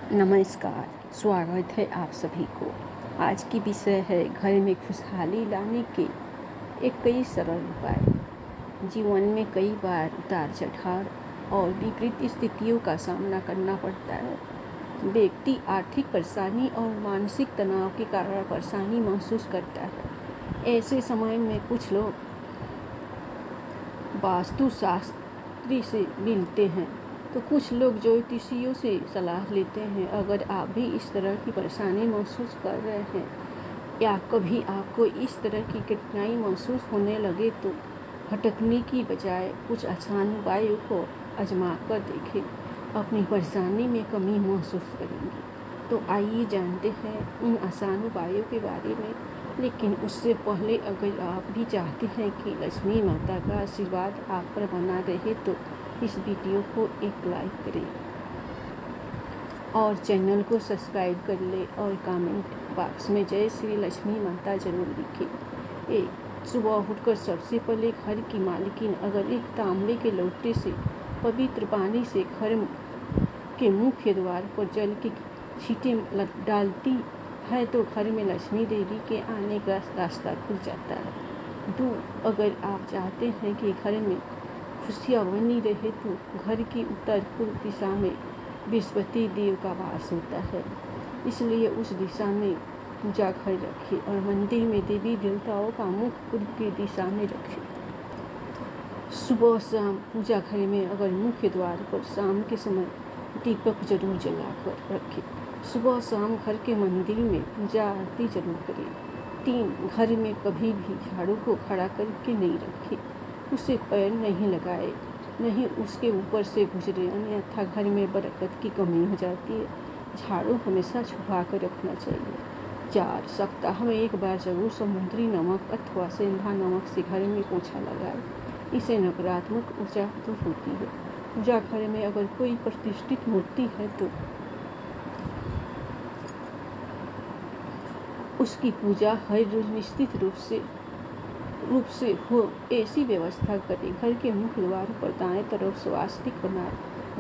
नमस्कार, स्वागत है आप सभी को। आज की विषय है घर में खुशहाली लाने के कई सरल उपाय। जीवन में कई बार उतार चढ़ाव और विपरीत स्थितियों का सामना करना पड़ता है। व्यक्ति आर्थिक परेशानी और मानसिक तनाव के कारण परेशानी महसूस करता है। ऐसे समय में कुछ लोग वास्तुशास्त्री से मिलते हैं तो कुछ लोग ज्योतिषियों से सलाह लेते हैं। अगर आप भी इस तरह की परेशानी महसूस कर रहे हैं या कभी आपको इस तरह की कठिनाई महसूस होने लगे तो भटकने की बजाय कुछ आसान उपायों को आजमा कर देखें। अपनी परेशानी में कमी महसूस करेंगे। तो आइए जानते हैं उन आसान उपायों के बारे में। लेकिन उससे पहले अगर आप भी चाहते हैं कि लक्ष्मी माता का आशीर्वाद आप पर बना रहे तो इस वीडियो को एक लाइक करें और चैनल को सब्सक्राइब कर ले और कमेंट बॉक्स में जय श्री लक्ष्मी माता जरूर लिखें। सुबह उठकर सबसे पहले घर की मालकिन अगर एक तांबे के लोटे से पवित्र पानी से घर के मुख्य द्वार पर जल की छींटे डालती है तो घर में लक्ष्मी देवी के आने का रास्ता खुल जाता है। अगर आप चाहते हैं कि घर में खुशियाँ बनी रहे तो घर की उत्तर पूर्व दिशा में बृहस्पति देव का वास होता है, इसलिए उस दिशा में पूजा घर रखें और मंदिर में देवी देवताओं का मुख पूर्व की दिशा में रखें। सुबह शाम पूजा घर में अगर मुख्य द्वार पर शाम के समय दीपक जरूर जलाकर रखें। सुबह शाम घर के मंदिर में पूजा आरती जरूर करें। घर में कभी भी झाड़ू को खड़ा करके नहीं रखें। उसे पैर नहीं लगाए, नहीं उसके ऊपर से गुजरे, अन्यथा घर में बरकत की कमी हो जाती है। झाड़ू हमेशा छुपा कर रखना चाहिए। सप्ताह में एक बार जरूर समुद्री नमक अथवा सेंधा नमक से घर में पोछा लगाए। इससे नकारात्मक ऊर्जा दूर होती है। पूजा घर में अगर कोई प्रतिष्ठित मूर्ति है तो उसकी पूजा हर रोज निश्चित रूप से हो ऐसी व्यवस्था करें। घर के मुख्य द्वार पर दाएं तरफ स्वास्तिक बनाए।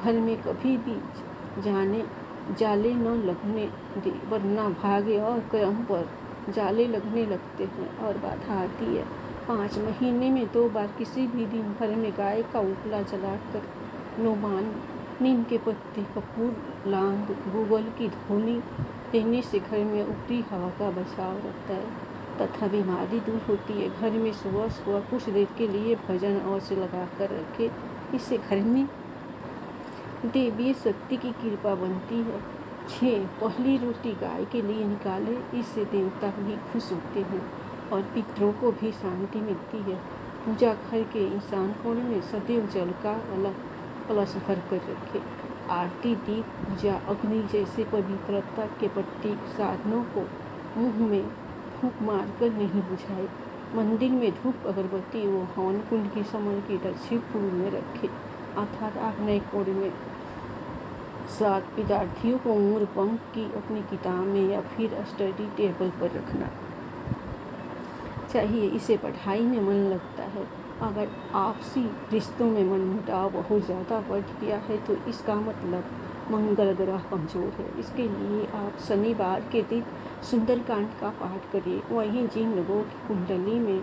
घर में कभी भी जाले न लगने दे, वरना भाग्य और कर्म पर जाले लगने लगते हैं और बाधा आती है। 5 महीने में 2 बार किसी भी दिन घर में गाय का उपला जलाकर नौमान, नीम के पत्ते, कपूर, लौंग, गूगल की धूनी देने से घर में ऊपरी हवा का बचाव रहता है तथा बीमारी दूर होती है। घर में सुबह सुबह कुछ देर के लिए भजन अवश्य लगा कर रखें। इससे घर में देवी शक्ति की कृपा बनती है। 6 पहली रोटी गाय के लिए निकालें। इससे देवता भी खुश होते हैं और पितरों को भी शांति मिलती है। पूजा घर के ईशान कोण में सदैव जल का कलश भर कर रखें। आरती, दीप, पूजा, अग्नि जैसे पवित्रता के प्रतीक साधनों को मुंह में फूंक मारकर नहीं बुझाए। मंदिर में धूप अगरबत्ती व हवन कुंड की समर की दक्षिण पूर्व में रखें, अर्थात आग्नेय कोण में। 7 विद्यार्थियों को उम्र पंख की अपनी किताब में या फिर स्टडी टेबल पर रखना चाहिए। इसे पढ़ाई में मन लगता है। अगर आपसी रिश्तों में मनमुटाव बहुत ज़्यादा बढ़ गया है तो इसका मतलब मंगल ग्रह कमजोर है। इसके लिए आप शनिवार के दिन सुंदरकांड का पाठ करें। वहीं जिन लोगों की कुंडली में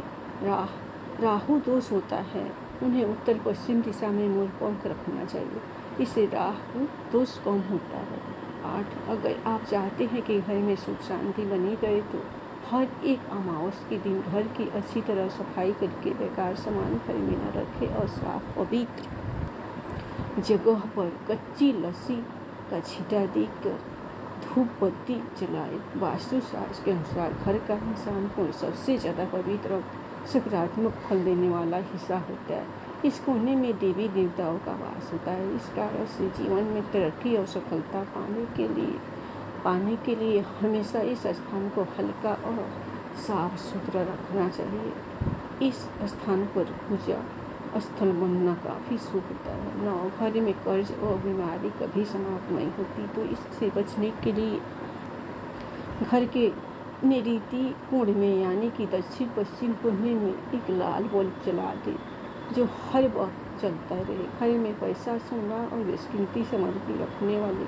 राहु दोष होता है उन्हें उत्तर पश्चिम दिशा में मोरपंख रखना चाहिए। इससे राहु दोष कम होता है। 8 अगर आप चाहते हैं कि घर में सुख शांति बनी रहे तो हर एक अमावस्या के दिन घर की अच्छी तरह सफाई करके बेकार सामान घर में न रखें और साफ पवित्र जगह पर कच्ची लस्सी का छींटा देकर धूप बत्ती जलाए। वास्तुशास्त्र के अनुसार घर का ईशान कोण सबसे ज़्यादा पवित्र और सकारात्मक फल देने वाला हिस्सा होता है। इस कोने में देवी देवताओं का वास होता है। इस कारण से जीवन में तरक्की और सफलता पाने के लिए हमेशा इस स्थान को हल्का और साफ सुथरा रखना चाहिए। इस स्थान पर पूजा स्थल बनना काफ़ी शुभ होता है। 9 घर में कर्ज और बीमारी कभी समाप्त नहीं होती, तो इससे बचने के लिए घर के नैऋत्य कोण में यानी कि दक्षिण पश्चिम कोने में एक लाल बल्ब जला दें जो हर वक्त चलता रहे। घर में पैसा, सोना और बेशकीमती सामग्री रखने वाले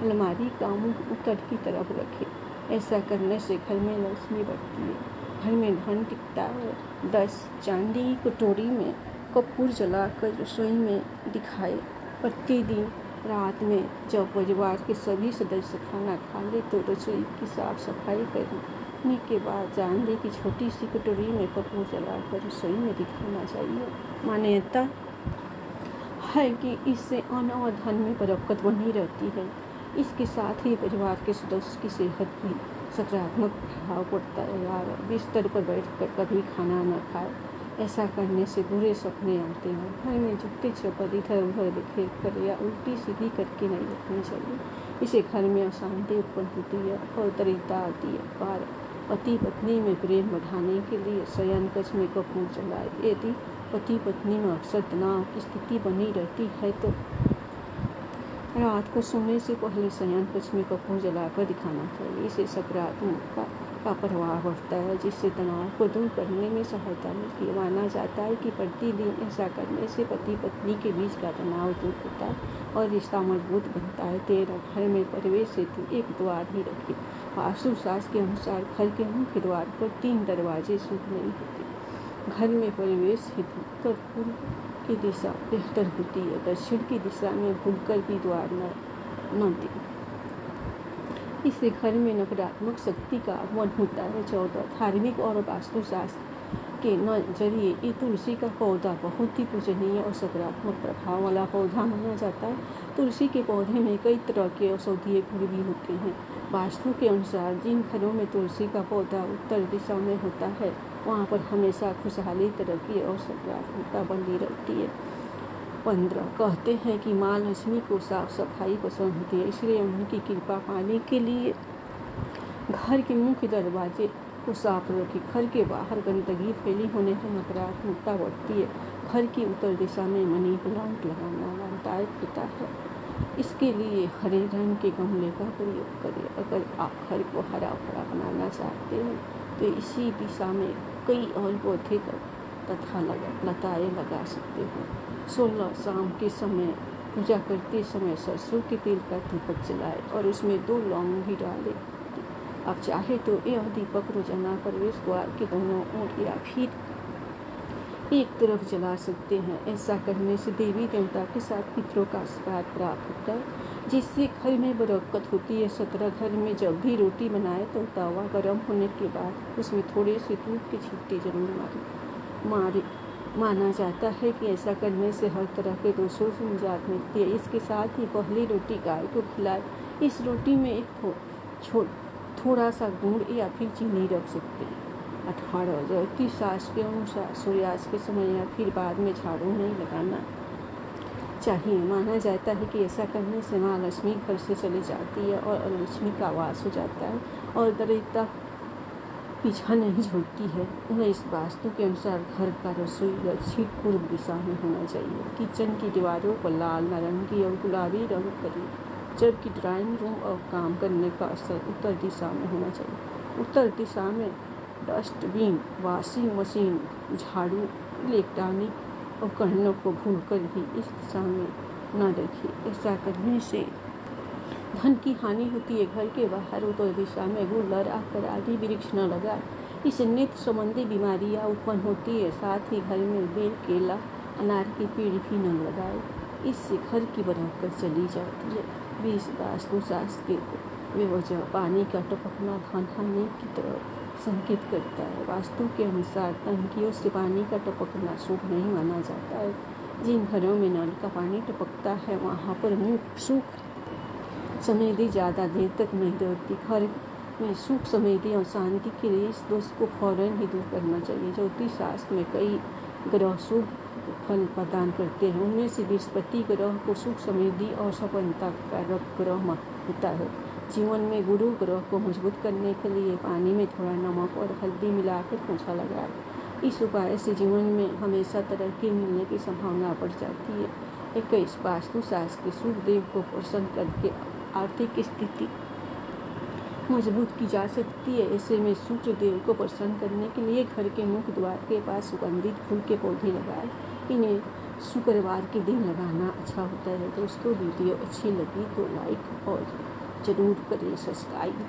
अलमारी का मुंह उत्तर की तरफ रखें। ऐसा करने से घर में लक्ष्मी बढ़ती है, घर में धन टिकता है। 10 चांदी की कटोरी में कपूर जलाकर रसोई में दिखाए। प्रतिदिन रात में जब परिवार के सभी सदस्य खाना खा ले तो रसोई की साफ सफाई करने के बाद चांदी की छोटी सी कटोरी में कपूर जलाकर रसोई में दिखाना चाहिए। मान्यता है कि इससे अन्न और धन में बरकत बनी रहती है। इसके साथ ही परिवार के सदस्य की सेहत भी सकारात्मक प्रभाव पड़ता है। यार, बिस्तर पर बैठकर कभी खाना न खाए, ऐसा करने से बुरे सपने आते हैं। घर में जूते चप्पल इधर उधर बिखेर कर या उल्टी सीधी करके नहीं रखनी चाहिए, इसे घर में अशांति उत्पन्न होती है और दरिद्रता आती है। पति पत्नी में प्रेम बढ़ाने के लिए शयन कक्ष में कपूर जलाए। यदि पति पत्नी में अक्सर तनाव की स्थिति बनी रहती है तो रात को सोने से पहले शयन कक्ष में कपूर जलाकर दिखाना चाहिए। इससे सकारात्मकता का प्रभाव बढ़ता है, जिससे तनाव को दूर करने में सहायता मिलती है। माना जाता है कि प्रतिदिन ऐसा करने से पति पत्नी के बीच का तनाव दूर होता है और रिश्ता मजबूत बनता है। 13 घर में प्रवेश हेतु एक द्वार ही रखें। वास्तुशास्त्र के अनुसार घर के मुख्य द्वार पर 3 दरवाजे शुभ नहीं होते। घर में प्रवेश हेतु उत्तर पूर्व की दिशा बेहतर होती है। दक्षिण की दिशा में भूलकर भी द्वार न दें, इससे घर में नकारात्मक शक्ति का आगमन होता है। 14 धार्मिक और वास्तुशास्त्र के नजरिए ये तुलसी का पौधा बहुत ही पूजनीय और सकारात्मक प्रभाव वाला पौधा माना जाता है। तुलसी के पौधे में कई तरह के औषधीय गुण भी होते हैं। वास्तु के अनुसार जिन घरों में तुलसी का पौधा उत्तर दिशा में होता है वहाँ पर हमेशा खुशहाली, तरक्की और सकारात्मकता बनी रहती है। 15 कहते हैं कि माँ लक्ष्मी को साफ सफाई पसंद होती है, इसलिए उनकी कृपा पाने के लिए घर के मुख्य दरवाजे को साफ रखें। घर के बाहर गंदगी फैली होने से नकारात्मकता बढ़ती है। घर की उत्तर दिशा में मनी प्लांट लगाना लाभदायक होता है, इसके लिए हरे रंग के गमले का प्रयोग करें। अगर आप घर को हरा भरा बनाना चाहते हैं तो इसी दिशा में कई और पौधे तथा लताएं लगा सकते हो। 16 शाम के समय पूजा करते समय सरसों के तेल का दीपक जलाए और उसमें 2 लौंग भी डालें। आप चाहे तो यह दीपक रोजाना प्रवेश द्वार के दोनों ओर या फिर एक तरफ जला सकते हैं। ऐसा करने से देवी देवता के साथ पितरों का आशीर्वाद प्राप्त होता है, जिससे घर में बरकत होती है। 17 घर में जब भी रोटी बनाए तो तवा गर्म होने के बाद उसमें थोड़े से दूध के छींटे जरूर मारे। माना जाता है कि ऐसा करने से हर तरह के दोषों से निजात मिलती है। इसके साथ ही पहली रोटी गाय को खिलाए। इस रोटी में एक थोड़ा सा गुड़ या फिर चीनी रख सकते हैं। 18 ज्योतिष शास्त्र के अनुसार सूर्यास्त के समय या फिर बाद में झाड़ू नहीं लगाना चाहिए। माना जाता है कि ऐसा करने से माँ लक्ष्मी घर से चली जाती है और लक्ष्मी का वास हो जाता है और दरिद्रता पीछा नहीं छोड़ती है। 19 वास्तु के अनुसार घर का रसोई दक्षिण पूर्व दिशा में होना चाहिए। किचन की दीवारों पर लाल, नारंगी और गुलाबी रंग करें, जबकि ड्राइंग रूम और काम करने का स्थल उत्तर दिशा में होना चाहिए। उत्तर दिशा में डस्टबिन, वॉशिंग मशीन, झाड़ू, इलेक्ट्रॉनिक उपकरणों को भूलकर भी इस दिशा में न रखें। ऐसा करने से धन की हानि होती है। घर के बाहर उत्तर दिशा में गुलर, आकर आदि वृक्ष न लगाए, इससे नेत्र संबंधी बीमारियां उत्पन्न होती है। साथ ही घर में बेल, केला, अनार के पेड़ भी न लगाए, इससे घर की बरकत चली जाती है। 20 वास्तुशास्त्र के बेवजह पानी का टपकना धन हानि की तरफ संकेत करता है। वास्तु के अनुसार टंकियों से पानी का टपकना शुभ नहीं माना जाता है। जिन घरों में नल का पानी टपकता है वहाँ पर सुख समृद्धि ज़्यादा देर तक नहीं रहती। घर में सुख, समृद्धि और शांति के लिए इस दोष को फौरन ही दूर करना चाहिए। ज्योतिष शास्त्र में कई ग्रह शुभ फल प्रदान करते हैं। उनमें से बृहस्पति ग्रह को सुख, समृद्धि और सफलता का ग्रह होता है। जीवन में गुरु ग्रह को मजबूत करने के लिए पानी में थोड़ा नमक और हल्दी मिलाकर पोछा लगाए। इस उपाय से जीवन में हमेशा तरक्की मिलने की संभावना बढ़ जाती है। 21 वास्तुशास्त्र के शुभ देव को प्रसन्न करके आर्थिक स्थिति मजबूत की जा सकती है। ऐसे में शुक्र देव को प्रसन्न करने के लिए घर के मुख्य द्वार के पास सुगंधित फूल के पौधे लगाए। इन्हें शुक्रवार के दिन लगाना अच्छा होता है। दोस्तों, वीडियो अच्छी लगी तो लाइक और ज़रूर करें सब्सक्राइब।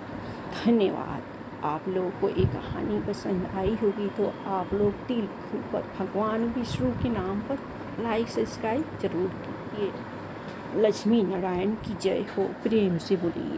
धन्यवाद। आप लोगों को ये कहानी पसंद आई होगी तो आप लोग दिल खोलकर भगवान विष्णु के नाम पर लाइक सब्सक्राइब ज़रूर कीजिए। लक्ष्मी नारायण की जय हो। प्रेम से बोलिए।